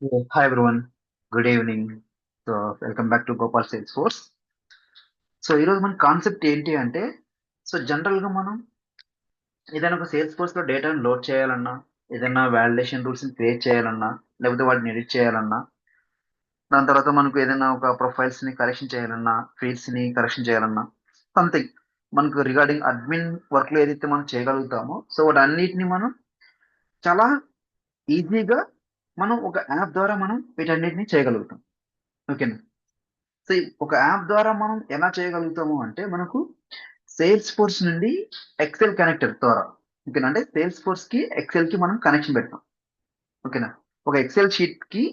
Yeah. Hi everyone, good evening. Welcome back to Gopal Salesforce. ఈరోజు మన concept ఏంటి అంటే జనరల్గా మనం ఏదైనా ఒక సేల్స్ ఫోర్స్ లో డేటాను లోడ్ చేయాలన్నా, ఏదైనా వాలిడేషన్ రూల్స్ క్రియేట్ చేయాలన్నా, లేకపోతే వాటిని ఎడిట్ చేయాలన్నా, దాని తర్వాత మనకు ఏదైనా ఒక ప్రొఫైల్స్ ని కరెక్షన్ చేయాలన్నా, ఫీల్డ్స్ ని కరెక్షన్ చేయాలన్నా, సంథింగ్ మనకు రిగార్డింగ్ అడ్మిన్ వర్క్ లో ఏదైతే మనం చేయగలుగుతామో వాటన్నిటిని మనం చాలా ఈజీగా మనం ఒక యాప్ ద్వారా మనం వీటన్నిటిని చేయగలుగుతాం. ఓకేనా? ఒక యాప్ ద్వారా మనం ఎలా చేయగలుగుతాము అంటే మనకు సేల్స్ ఫోర్స్ నుండి ఎక్సెల్ కనెక్టర్ ద్వారా. ఓకేనా? అంటే సేల్స్ ఫోర్స్ కి ఎక్సెల్ కి మనం కనెక్షన్ పెడతాం. ఓకేనా? ఒక ఎక్సెల్ షీట్ కి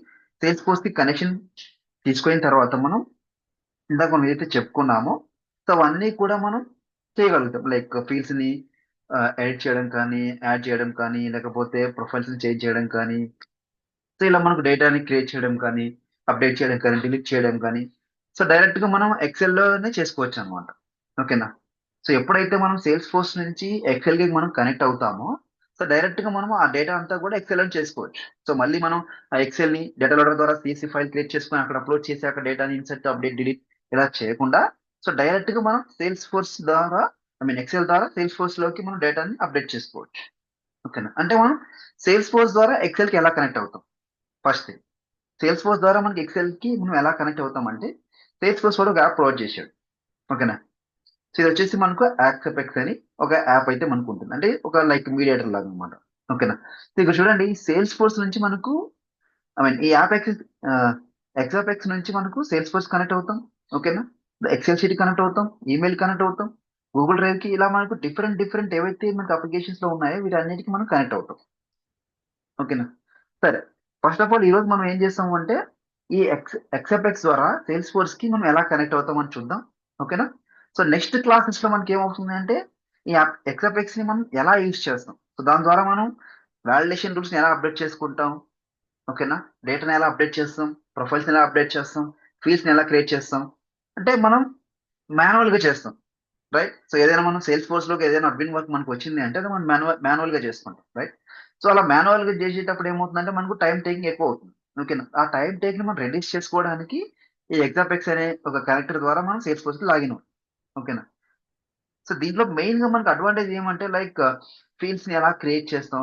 సేల్స్ ఫోర్స్ కి కనెక్షన్ తీసుకున్న తర్వాత మనం ఇందాక మనం ఏదైతే చెప్పుకున్నామో అవన్నీ కూడా మనం చేయగలుగుతాం. లైక్ ఫీల్డ్స్ ని ఎడిట్ చేయడం కానీ, యాడ్ చేయడం కానీ, లేకపోతే ప్రొఫైల్స్ ని చేంజ్ చేయడం కానీ, ఇలా మనకు డేటాని క్రియేట్ చేయడం కానీ, అప్డేట్ చేయడం కానీ, డిలీట్ చేయడం కానీ, డైరెక్ట్ గా మనం ఎక్సెల్ లోనే చేసుకోవచ్చు అనమాట. ఓకేనా? ఎప్పుడైతే మనం సేల్స్ ఫోర్స్ నుంచి ఎక్సెల్ కి మనం కనెక్ట్ అవుతామో డైరెక్ట్ గా మనం ఆ డేటా అంతా కూడా ఎక్సెల్ లో చేసుకోవచ్చు. మళ్ళీ మనం ఆ ఎక్సెల్ ని డేటా లోడర్ ద్వారా సిఎస్సి ఫైల్ క్రియేట్ చేసుకొని అక్కడ అప్లోడ్ చేసి అక్కడ డేటాని ఇన్సర్ట్, అప్డేట్, డిలీట్ ఇలా చేయకుండా డైరెక్ట్ గా మనం సేల్స్ ఫోర్స్ ద్వారా, ఎక్సెల్ ద్వారా సేల్స్ ఫోర్స్ లోకి మనం డేటాని అప్డేట్ చేసుకోవచ్చు. ఓకేనా? అంటే మనం సేల్స్ ఫోర్స్ ద్వారా ఎక్సెల్ కి ఎలా కనెక్ట్ అవుతాం? ఫస్ట్ థింగ్, సేల్స్ ఫోర్స్ ద్వారా మనకి ఎక్సెల్ కి మనం ఎలా కనెక్ట్ అవుతామంటే సేల్స్ ఫోర్స్ కూడా ఒక యాప్ ప్రొవైడ్ చేశాడు. ఓకేనా? ఇది వచ్చేసి మనకు యాక్సెపెక్స్ అని ఒక యాప్ అయితే మనకు ఉంటుంది. అంటే ఒక లైక్ మీడియేటర్ లాగా అనమాట. ఓకేనా? ఇక్కడ చూడండి, సేల్స్ ఫోర్స్ నుంచి మనకు ఈ యాప్ ఎక్సెపెక్స్ నుంచి మనకు సేల్స్ ఫోర్స్ కనెక్ట్ అవుతాం. ఓకేనా? ఎక్సెల్ షీట్ కనెక్ట్ అవుతాం, ఈమెయిల్ కనెక్ట్ అవుతాం, గూగుల్ డ్రైవ్ కి, ఇలా మనకు డిఫరెంట్ డిఫరెంట్ ఏవైతే మనకు అప్లికేషన్స్ లో ఉన్నాయో వీటన్నిటికి మనం కనెక్ట్ అవుతాం. ఓకేనా? సరే, ఫస్ట్ ఆఫ్ ఆల్ ఈరోజు మనం ఏం చేస్తాము అంటే ఈ ఎక్సెప్ఎక్స్ ద్వారా సేల్స్ ఫోర్స్ కి మనం ఎలా కనెక్ట్ అవుతామని చూద్దాం. ఓకేనా? నెక్స్ట్ క్లాసెస్ లో మనకి ఏమవుతుంది అంటే ఈ ఎక్సెప్ఎక్స్ ని మనం ఎలా యూజ్ చేస్తాం, దాని ద్వారా మనం వాలిడేషన్ రూల్స్ ని ఎలా అప్డేట్ చేసుకుంటాం. ఓకేనా? డేటాని ఎలా అప్డేట్ చేస్తాం, ప్రొఫైల్స్ ఎలా అప్డేట్ చేస్తాం, ఫీల్డ్స్ ని ఎలా క్రియేట్ చేస్తాం, అంటే మనం మాన్యువల్ గా చేస్తాం. రైట్? ఏదైనా మనం సేల్స్ ఫోర్స్ లోకి ఏదైనా అడ్మిన్ వర్క్ మనకు వచ్చింది అంటే అది మనం మాన్యువల్ గా చేసుకుంటాం. రైట్? అలా మాన్యువల్ గా చేసేటప్పుడు ఏమవుతుందంటే మనకు టైం టేకింగ్ ఎక్కువ అవుతుంది. ఓకేనా? ఆ టైం టేకింగ్ మనం రెడ్యూస్ చేసుకోవడానికి ఈ ఎగ్జాపెక్స్ అనే ఒక కనెక్టర్ ద్వారా మనం సేల్స్ ఫోర్స్ కి లాగిన్ అవుతాం. ఓకేనా? దీంట్లో మెయిన్ గా మనకు అడ్వాంటేజ్ ఏమంటే లైక్ ఫీల్డ్స్ ని ఎలా క్రియేట్ చేస్తాం,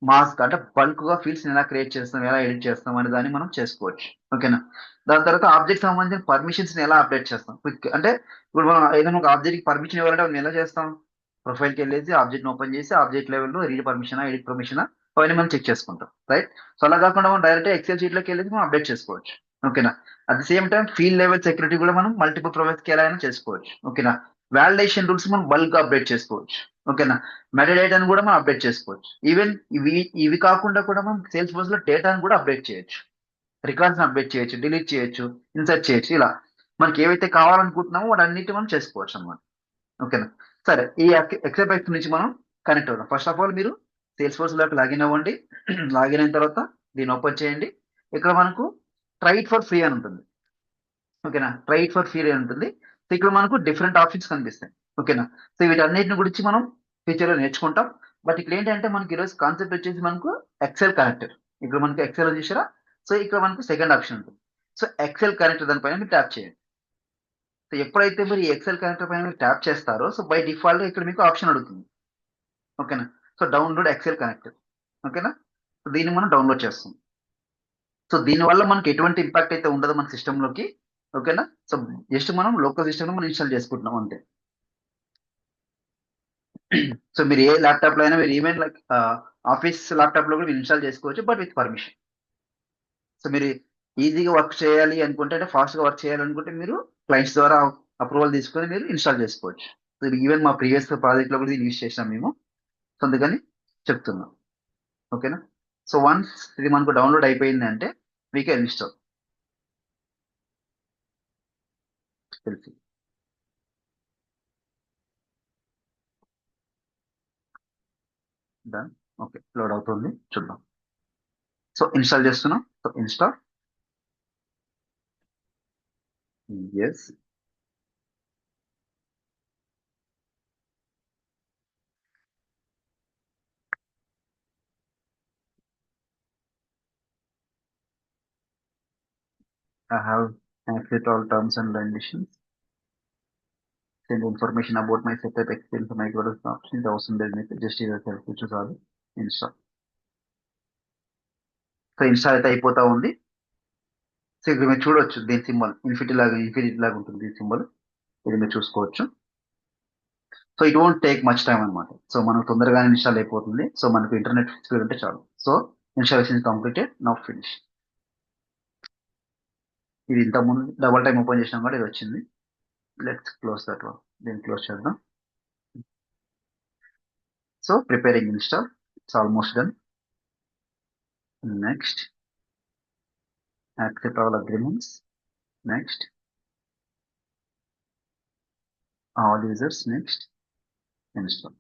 మాస్క్ అంటే బల్క్ గా ఫీల్డ్స్ ని ఎలా క్రియేట్ చేస్తాం, ఎలా ఎడిట్ చేస్తాం అనే దాన్ని మనం చేసుకోవచ్చు. ఓకేనా? దాని తర్వాత ఆబ్జెక్ట్ సంబంధించిన పర్మిషన్స్ ని ఎలా అప్డేట్ చేస్తాం క్విక్. అంటే ఇప్పుడు మనం ఏదైనా ఒక ఆబ్జెక్ట్ కి పర్మిషన్ ఇవ్వాలంటే మనం ఎలా చేస్తాం? ప్రొఫైల్కి వెళ్ళేసి ఆబ్జెక్ట్ ఓపెన్ చేసి ఆబ్జెక్ట్ లెవెల్లో రీడ్ పర్మిషన్, ఎడిట్ పర్మిషన్ అవన్నీ మనం చెక్ చేసుకుంటాం. రైట్? అలా కాకుండా మనం డైరెక్ట్ ఎక్సెల్ షీట్ లోకి వెళ్ళేసి మనం అప్డేట్ చేసుకోవచ్చు. ఓకేనా? At the same time field level security కూడా మనం మల్టిపుల్ ప్రొఫైల్స్ కి ఎలా అయినా చేసుకోవచ్చు. ఓకేనా? వాలిడేషన్ రూల్స్ మనం బల్క్ అప్డేట్ చేసుకోవచ్చు. ఓకేనా? మెటాడేటాను కూడా మనం అప్డేట్ చేసుకోవచ్చు. ఈవెన్ ఇవి ఇవి కాకుండా కూడా మనం సేల్స్ ఫోర్స్ లో డేటాను కూడా అప్డేట్ చేయొచ్చు. రికార్డ్స్ అప్డేట్ చేయొచ్చు, డిలీట్ చేయొచ్చు, ఇన్సర్ట్ చేయొచ్చు. ఇలా మనకి ఏవైతే కావాలనుకుంటున్నామో వాటి అన్నిటి మనం చేసుకోవచ్చు అనమాట. ఓకేనా? సరే, ఈ ఎక్సెప్ట్ నుంచి మనం కనెక్ట్ అవుదాం. ఫస్ట్ ఆఫ్ ఆల్ మీరు సేల్స్ ఫోర్స్ లోకి లాగిన్ అవ్వండి. లాగిన్ అయిన తర్వాత దీన్ని ఓపెన్ చేయండి. ఇక్కడ మనకు ట్రై ఇట్ ఫర్ ఫ్రీ అని ఉంటుంది. ఓకేనా? ట్రై ఇట్ ఫర్ ఫ్రీ అని ఉంటుంది. ఇక్కడ మనకు డిఫరెంట్ ఆప్షన్స్ కనిపిస్తాయి. ఓకేనా? వీటన్నిటిని గురించి మనం ఫ్యూచర్ లో నేర్చుకుంటాం. బట్ ఇక్కడ ఏంటంటే మనకి ఈరోజు కాన్సెప్ట్ వచ్చేసి మనకు ఎక్సెల్ కనెక్టర్. ఇక్కడ మనకు ఎక్సెల్ చూసారా? ఇక్కడ మనకు సెకండ్ ఆప్షన్ ఉంటుంది. ఎక్సెల్ కనెక్టర్ దానిపైన మీరు ట్యాప్ చేయండి. ఎప్పుడైతే మీరు ఈ ఎక్సెల్ కనెక్టర్ పైన మీరు ట్యాప్ చేస్తారో బై డిఫాల్ట్ ఇక్కడ మీకు ఆప్షన్ అడుగుతుంది. ఓకేనా? Download Excel connector. ఓకేనా? దీన్ని మనం డౌన్లోడ్ చేస్తాం. దీని వల్ల మనకి ఎటువంటి ఇంపాక్ట్ అయితే ఉండదు మన సిస్టమ్ లోకి. ఓకేనా? జస్ట్ మనం లోకల్ సిస్టమ్ లో మనం ఇన్స్టాల్ చేసుకుంటున్నాం అంతే. మీరు ఏ ల్యాప్టాప్ లో అయినా మీరు ఈవెన్ లైక్ ఆఫీస్ ల్యాప్టాప్ లో కూడా మీరు ఇన్స్టాల్ చేసుకోవచ్చు, బట్ విత్ పర్మిషన్. మీరు ఈజీగా వర్క్ చేయాలి అనుకుంటే, అంటే ఫాస్ట్ గా వర్క్ చేయాలనుకుంటే మీరు క్లయింట్స్ ద్వారా అప్రూవల్ తీసుకొని మీరు ఇన్స్టాల్ చేసుకోవచ్చు. ఈవెన్ మా ప్రీవియస్ ప్రాజెక్ట్ లో కూడా దీన్ని యూజ్ చేసాం మేము. అందుకని చెప్తున్నాం. ఓకేనా? వన్స్ ఇది మనకు డౌన్లోడ్ అయిపోయింది అంటే వీ కెన్ ఇన్స్టాల్. తెలిసి డన్. ఓకే, లోడ్ అవుతుంది, చూద్దాం. ఇన్స్టాల్ చేస్తున్నాం. Install. Yes. I have access to all terms and conditions. Send information about my setup experience my Microsoft option. ఇది అవసరం లేదు మీకు జస్ట్ ఇది సెల్ఫ్ చాలు ఇన్స్టాల్. సో ఇన్స్టాల్ అయితే అయిపోతా ఉంది. సో ఇక్కడ మీరు చూడొచ్చు దీని సింబల్ ఇన్ఫినిటీ లాగా ఉంటుంది దీని సింబల్. ఇది మీరు చూసుకోవచ్చు. So it won't take much time అనమాట. సో మనకు తొందరగానే ఇన్స్టాల్ అయిపోతుంది. సో మనకు ఇంటర్నెట్ స్పీడ్ ఉంటే చాలు. So installation completed, now finish. ఇది ఇంత ముందు డబల్ టైం ఓపెన్ చేసినా కూడా ఇది వచ్చింది. Let's close that one. దీన్ని క్లోజ్ చేద్దాం. So preparing install, it's almost done. Next accept all agreements. Next all users. Next install.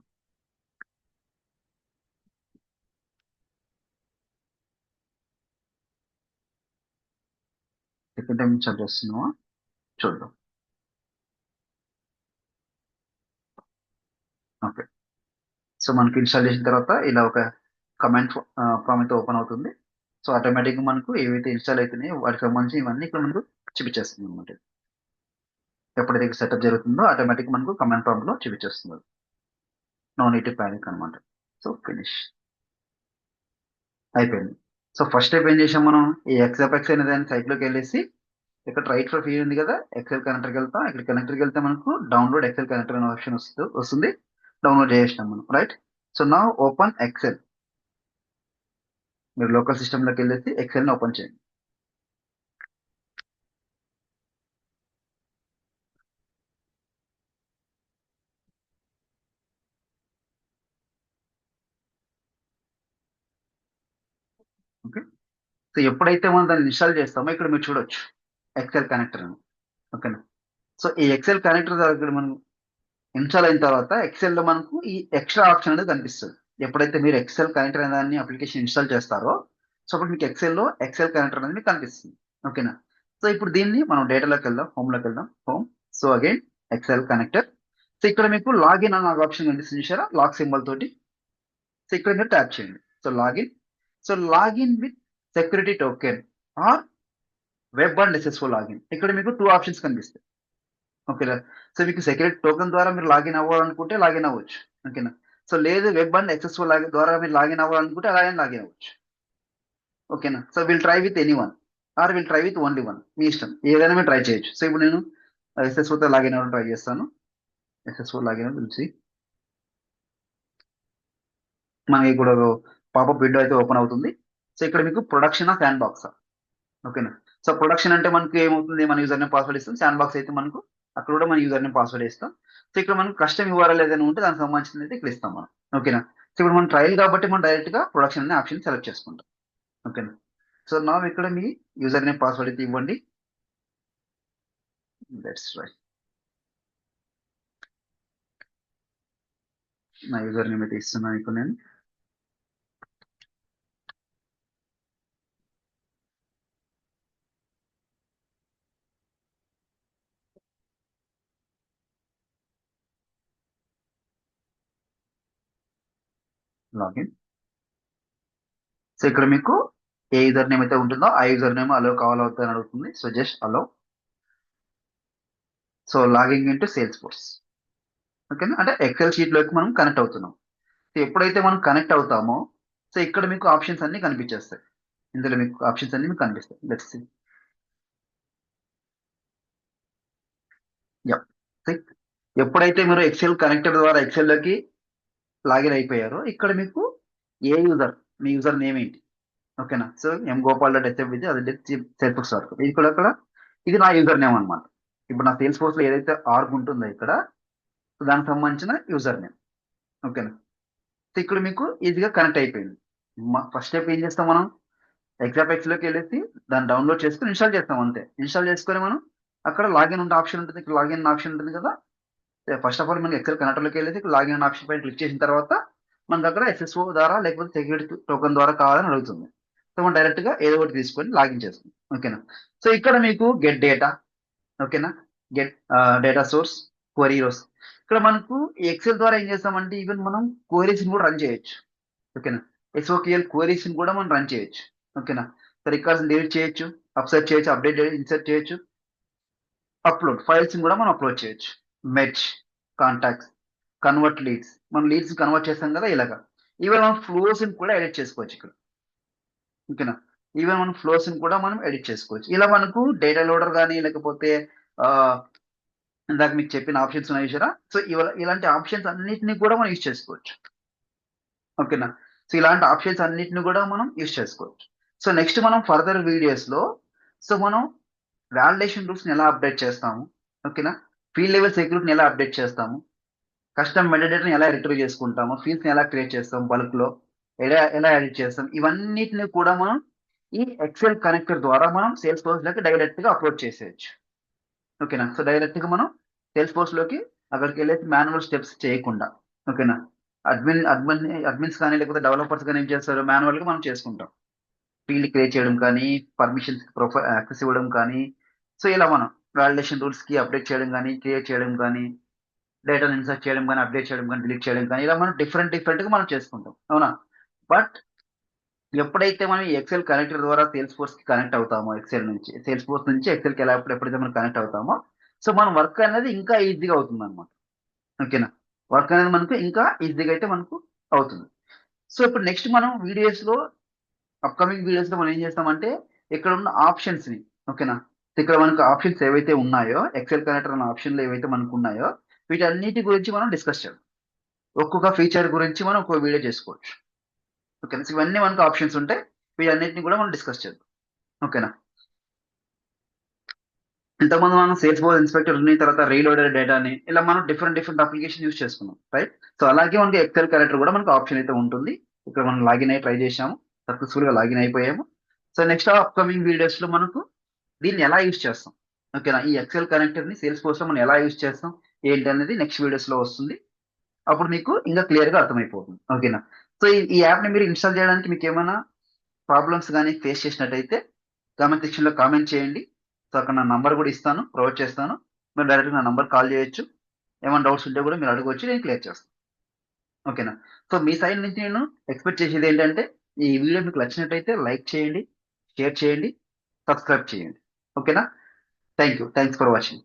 Second time install చేస్తున్నావా చూద్దాం. ఓకే, సో మనకి ఇన్స్టాల్ చేసిన తర్వాత ఇలా ఒక కమాండ్ ప్రాంప్ట్ ఓపెన్ అవుతుంది. సో ఆటోమేటిక్గా మనకు ఏవైతే ఇన్స్టాల్ అవుతున్నాయో వాటికి సంబంధించి ఇవన్నీ ఇక్కడ మనకు చూపించేస్తుంది అనమాట. ఎప్పుడైతే సెటప్ జరుగుతుందో ఆటోమేటిక్ మనకు కమాండ్ ప్రాంప్ట్ లో చూపించేస్తుంది. నో నీడ్ టు ప్యానిక్ అనమాట. సో ఫినిష్ అయిపోయింది. సో ఫస్ట్ స్టెప్ ఏం చేసాం మనం, ఈ ఎక్స్ఎఫ్ఎక్స్ అనే దాని సైట్లోకి వెళ్ళేసి ఇక్కడ రైట్ ఫర్ ఫీడ్ ఉంది కదా, ఎక్సెల్ కనెక్టర్కి వెళ్తాం. ఇక్కడ కనెక్టర్కి వెళ్తే మనకు డౌన్లోడ్ ఎక్సెల్ కనెక్టర్ అనే ఆప్షన్ వస్తుంది. డౌన్లోడ్ చేసేసినాం మనం, రైట్. సో నా ఓపెన్ ఎక్సెల్. మీరు లోకల్ సిస్టంలోకి వెళ్ళేసి ఎక్సెల్ని ఓపెన్ చేయండి. ఓకే, సో ఎప్పుడైతే మనం దాన్ని ఇన్స్టాల్ చేస్తామో ఇక్కడ మీరు చూడొచ్చు ఎక్సెల్ కనెక్టర్ అని. ఓకేనా, సో ఈ ఎక్సెల్ కనెక్టర్ దగ్గర మనం ఇన్స్టాల్ అయిన తర్వాత ఎక్సెల్ లో మనకు ఈ ఎక్స్ట్రా ఆప్షన్ అనేది కనిపిస్తుంది. ఎప్పుడైతే మీరు ఎక్సెల్ కనెక్టర్ అనే దాన్ని అప్లికేషన్ ఇన్స్టాల్ చేస్తారో సో అప్పుడు మీకు ఎక్సెల్ లో ఎక్సెల్ కనెక్టర్ అనేది మీకు కనిపిస్తుంది. ఓకేనా, సో ఇప్పుడు దీన్ని మనం డేటాలోకి వెళ్దాం, హోమ్ లోకి వెళ్దాం. Home, so again excel connector. So ఇక్కడ మీకు లాగిన్ అన్న ఆప్షన్ కనిపిస్తుంది చూసారా, లాక్ సింబల్ తోటి. సో ఇక్కడ మీరు ట్యాప్ చేయండి. So login. So login with security token are web and SSO login. ఇక్కడ మీకు 2 ఆప్షన్స్ కనిపిస్తాయి. ఓకేనా, సో మీకు సెక్యూరిటీ టోకెన్ ద్వారా మీరు లాగిన్ అవ్వాలనుకుంటే లాగిన్ అవ్వచ్చు. ఓకేనా, సో లేదు వెబ్ అండ్ ఎస్ఎస్ఓ ద్వారా మీరు లాగిన్ అవ్వాలనుకుంటే అలాగే లాగిన్ అవ్వచ్చు. ఓకేనా, so will try with any one or will try with only one, మీ ఇష్టం, ఏదైనా మీరు ట్రై చేయొచ్చు. సో ఇప్పుడు నేను ఎస్ఎస్ఓతో లాగిన్ అవ్వడం ట్రై చేస్తాను. ఎస్ఎస్ఓ లాగిన్ పిలిచి మనకి కూడా పాపప్ విండో అయితే ఓపెన్ అవుతుంది. సో ఇక్కడ మీకు ప్రొడక్షన్ ఆఫ్ శాండ్ బాక్స్. ఓకేనా, సో ప్రొడక్షన్ అంటే మనకి ఏమవుతుంది, మన యూజర్ నేమ్ పాస్వర్డ్ ఇస్తాం. శాండ్ బాక్స్ అయితే మనకు అక్కడ కూడా మన యూజర్ నేమ్ పాస్వర్డ్ ఇస్తాం. సో ఇక్కడ మనకు కస్టమ్ యూఆర్ఎల్ ఏదైనా ఉంటే దానికి సంబంధించింది అయితే ఇక్కడ ఇస్తాం మనం. ఓకేనా, సో ఇప్పుడు మనం ట్రయల్ కాబట్టి మనం డైరెక్ట్ గా ప్రొడక్షన్ అనే ఆప్షన్ సెలెక్ట్ చేసుకుంటాం. ఓకేనా, సో నా ఇక్కడ మీ యూజర్ నేమ్ పాస్వర్డ్ అయితే ఇవ్వండి. దట్స్ రైట్, నా యూజర్ నేమ్ అయితే ఇస్తున్నాను ఇప్పుడు నేను. లాగిన్. సో ఇక్కడ మీకు ఏ యూజర్ నేమ్ అయితే ఉంటుందో ఆ యూజర్ నేమ్ అలో కావాలవుతుందని అడుగుతుంది. So just allow. So logging into Salesforce. ఓకేనా, అంటే ఎక్సెల్ షీట్ లోకి మనం కనెక్ట్ అవుతున్నాం. సో ఎప్పుడైతే మనం కనెక్ట్ అవుతామో సో ఇక్కడ మీకు ఆప్షన్స్ అన్ని కనిపించేస్తాయి. ఇందులో మీకు ఆప్షన్స్ అన్ని మీకు కనిపిస్తాయి. Let's see. యా, ఎప్పుడైతే మీరు ఎక్సెల్ కనెక్టర్ ద్వారా ఎక్సెల్ లోకి లాగిన్ అయిపోయారో ఇక్కడ మీకు ఏ యూజర్, మీ యూజర్ నేమ్ ఏంటి. ఓకేనా, so M Gopal dot SF with అది సేల్స్ ఫోర్స్ వర్క్. ఇది కూడా అక్కడ ఇది నా యూజర్ నేమ్ అనమాట. ఇప్పుడు నా సేల్స్ ఫోర్స్ లో ఏదైతే ఆర్గ్ ఉంటుందో ఇక్కడ దానికి సంబంధించిన యూజర్ నేమ్. ఓకేనా, సో ఇక్కడ మీకు ఈజీగా కనెక్ట్ అయిపోయింది. ఫస్ట్ స్టెప్ ఏం చేస్తాం మనం, ఎగ్జాపెక్స్ లోకి వెళ్ళేసి దాన్ని డౌన్లోడ్ చేసుకుని ఇన్స్టాల్ చేస్తాం అంతే. ఇన్స్టాల్ చేసుకొని మనం అక్కడ లాగిన్ ఉండే ఆప్షన్ ఉంటుంది, ఇక్కడ లాగిన్ ఆప్షన్ ఉంటుంది కదా. ఫస్ట్ ఆఫ్ ఆల్ మనకి ఎక్సెల్ కనెక్టర్లోకి వెళ్ళేసి ఇక్కడ లాగిన్ అనే ఆప్షన్ పైన క్లిక్ చేసిన తర్వాత మనకు అక్కడ ఎస్ఎస్ఓ ద్వారా లేకపోతే సెక్యూరిటీ టోకెన్ ద్వారా కావాలని అడుగుతుంది. సో మనం డైరెక్ట్ గా ఏదో ఒకటి తీసుకొని లాగిన్ చేస్తాం. ఓకేనా, సో ఇక్కడ మీకు గెట్ డేటా. ఓకేనా, get data source, query rows. ఇక్కడ మనకు ఎక్సెల్ ద్వారా ఏం చేస్తామంటే ఈవెన్ మనం క్వరీస్ కూడా రన్ చేయొచ్చు. ఓకేనా, ఎస్ఓక్యూఎల్ క్వరీస్ కూడా మనం రన్ చేయొచ్చు. ఓకేనా, సో రికార్డ్స్ డిలీట్ చేయొచ్చు, అప్సెట్ చేయొచ్చు, అప్డేట్ చేయొచ్చు, ఇన్సర్ట్ చేయొచ్చు, అప్లోడ్ ఫైల్స్ కూడా మనం అప్లోడ్ చేయొచ్చు. మెర్జ్, కాంటాక్ట్స్, కన్వర్ట్ లీడ్స్, మనం లీడ్స్ కన్వర్ట్ చేస్తాం కదా ఇలాగా. ఈవెన్ మనం ఫ్లోస్ కూడా ఎడిట్ చేసుకోవచ్చు ఇక్కడ. ఓకేనా. ఈవెన్ మనం ఫ్లోస్ కూడా మనం ఎడిట్ చేసుకోవచ్చు. ఇలా మనకు డేటా లోడర్ కానీ లేకపోతే ఆ, ఇందాక మీకు చెప్పిన ఆప్షన్స్ ఉన్నాయి చూసారా, సో ఇలాంటి ఆప్షన్స్ అన్నిటిని కూడా మనం యూజ్ చేసుకోవచ్చు. ఓకేనా. సో ఇలాంటి ఆప్షన్స్ అన్నిటిని కూడా మనం యూజ్ చేసుకోవచ్చు. సో నెక్స్ట్ మనం ఫర్దర్ వీడియోస్ లో సో మనం వాలిడేషన్ రూల్స్ ని ఎలా అప్డేట్ చేస్తాము, ఓకేనా, ఫీల్డ్ లెవెల్ సెక్యూరిటీని ఎలా అప్డేట్ చేస్తాము, కస్టమ్ మెటాడేటాని ఎలా రిట్రీవ్ చేసుకుంటాము, ఫీల్డ్స్ ని ఎలా క్రియేట్ చేస్తాం, బల్క్ లో ఎలా ఎలా ఎడిట్ చేస్తాం, ఇవన్నిటిని కూడా మనం ఈ ఎక్సెల్ కనెక్టర్ ద్వారా మనం సేల్స్ ఫోర్స్ లోకి డైరెక్ట్ గా అప్లోడ్ చేసేయచ్చు. ఓకేనా. సో డైరెక్ట్ గా మనం సేల్స్ ఫోర్స్ లోకి అక్కడికి వెళ్ళేసి మాన్యువల్ స్టెప్స్ చేయకుండా, ఓకేనా, అడ్మిన్స్ కానీ లేకపోతే డెవలపర్స్ కానీ ఏం చేస్తారు, మాన్యువల్ గా మనం చేసుకుంటాం. ఫీల్డ్ క్రియేట్ చేయడం కానీ, పర్మిషన్స్ ప్రొఫైల్ యాక్సెస్ ఇవ్వడం కానీ, సో ఇలా మనం వాలిడేషన్ రూల్స్ కి అప్డేట్ చేయడం కానీ, క్రియేట్ చేయడం కానీ, డేటాను ఇన్సర్ట్ చేయడం కానీ, అప్డేట్ చేయడం కానీ, డిలీట్ చేయడం కానీ, ఇలా మనం డిఫరెంట్ డిఫరెంట్ గా మనం చేసుకుంటాం. అవునా. బట్ ఎప్పుడైతే మనం ఈ ఎక్సెల్ కనెక్టర్ ద్వారా సేల్స్ ఫోర్స్ కి కనెక్ట్ అవుతామో, ఎక్సెల్ నుంచి సేల్స్ ఫోర్స్ నుంచి ఎక్సెల్ కి ఎలా ఎప్పుడైతే మనం కనెక్ట్ అవుతామో, సో మన వర్క్ అనేది ఇంకా ఈజీగా అవుతుంది అనమాట. ఓకేనా. వర్క్ అనేది మనకు ఇంకా ఈజీగా అయితే మనకు అవుతుంది. సో ఇప్పుడు నెక్స్ట్ మనం వీడియోస్ లో, అప్కమింగ్ వీడియోస్ లో మనం ఏం చేస్తామంటే ఇక్కడ ఉన్న ఆప్షన్స్ ని, ఓకేనా, ఇక్కడ మనకు ఆప్షన్స్ ఏవైతే ఉన్నాయో, ఎక్సెల్ కనెక్టర్ అనే ఆప్షన్లు ఏవైతే మనకు ఉన్నాయో, వీటన్నిటి గురించి మనం డిస్కస్ చేద్దాం. ఒక్కొక్క ఫీచర్ గురించి మనం ఒక్కొక్క వీడియో చేసుకోవచ్చు. ఓకేనా. సో ఇవన్నీ మనకు ఆప్షన్స్ ఉంటాయి, వీటన్నిటిని కూడా మనం డిస్కస్ చేద్దాం. ఓకేనా. ఇంతకుముందు మనం సేల్స్ ఫోర్స్ ఇన్స్పెక్టర్ ఉన్న తర్వాత రీలోడెడ్ డేటాని ఇలా మనం డిఫరెంట్ డిఫరెంట్ అప్లికేషన్ యూస్ చేసుకున్నాం, రైట్. సో అలాగే మనకి ఎక్సెల్ క్యారెక్టర్ కూడా మనకు ఆప్షన్ అయితే ఉంటుంది. ఇక్కడ మనం లాగిన్ అయ్యి ట్రై చేసాము, సక్సెస్ఫుల్ గా లాగిన్ అయిపోయాము. సో నెక్స్ట్ అప్కమింగ్ వీడియోస్ లో మనకు దీన్ని ఎలా యూస్ చేస్తాం, ఓకేనా, ఈ ఎక్సెల్ కనెక్టర్ ని సేల్స్ ఫోర్స్ లో మనం ఎలా యూస్ చేస్తాం ఏంటి అనేది నెక్స్ట్ వీడియోస్ లో వస్తుంది. అప్పుడు మీకు ఇంకా క్లియర్ గా అర్థమైపోతుంది. ఓకేనా. సో ఈ యాప్ ని మీరు ఇన్స్టాల్ చేయడానికి మీకు ఏమైనా ప్రాబ్లమ్స్ కానీ ఫేస్ చేసినట్టయితే కామెంట్ సెక్షన్ లో కామెంట్ చేయండి. సో అక్కడ నా నంబర్ కూడా ఇస్తాను, ప్రొవైడ్ చేస్తాను. మీరు డైరెక్ట్ నా నంబర్ కాల్ చేయొచ్చు. ఏమైనా డౌట్స్ ఉంటే కూడా మీరు అడగవచ్చు, నేను క్లియర్ చేస్తాను. ఓకేనా. సో మీ సైడ్ నుంచి నేను ఎక్స్పెక్ట్ చేసేది ఏంటంటే ఈ వీడియో మీకు నచ్చినట్టయితే లైక్ చేయండి, షేర్ చేయండి, సబ్స్క్రైబ్ చేయండి. ఓకేనా. Thank you, thanks for watching.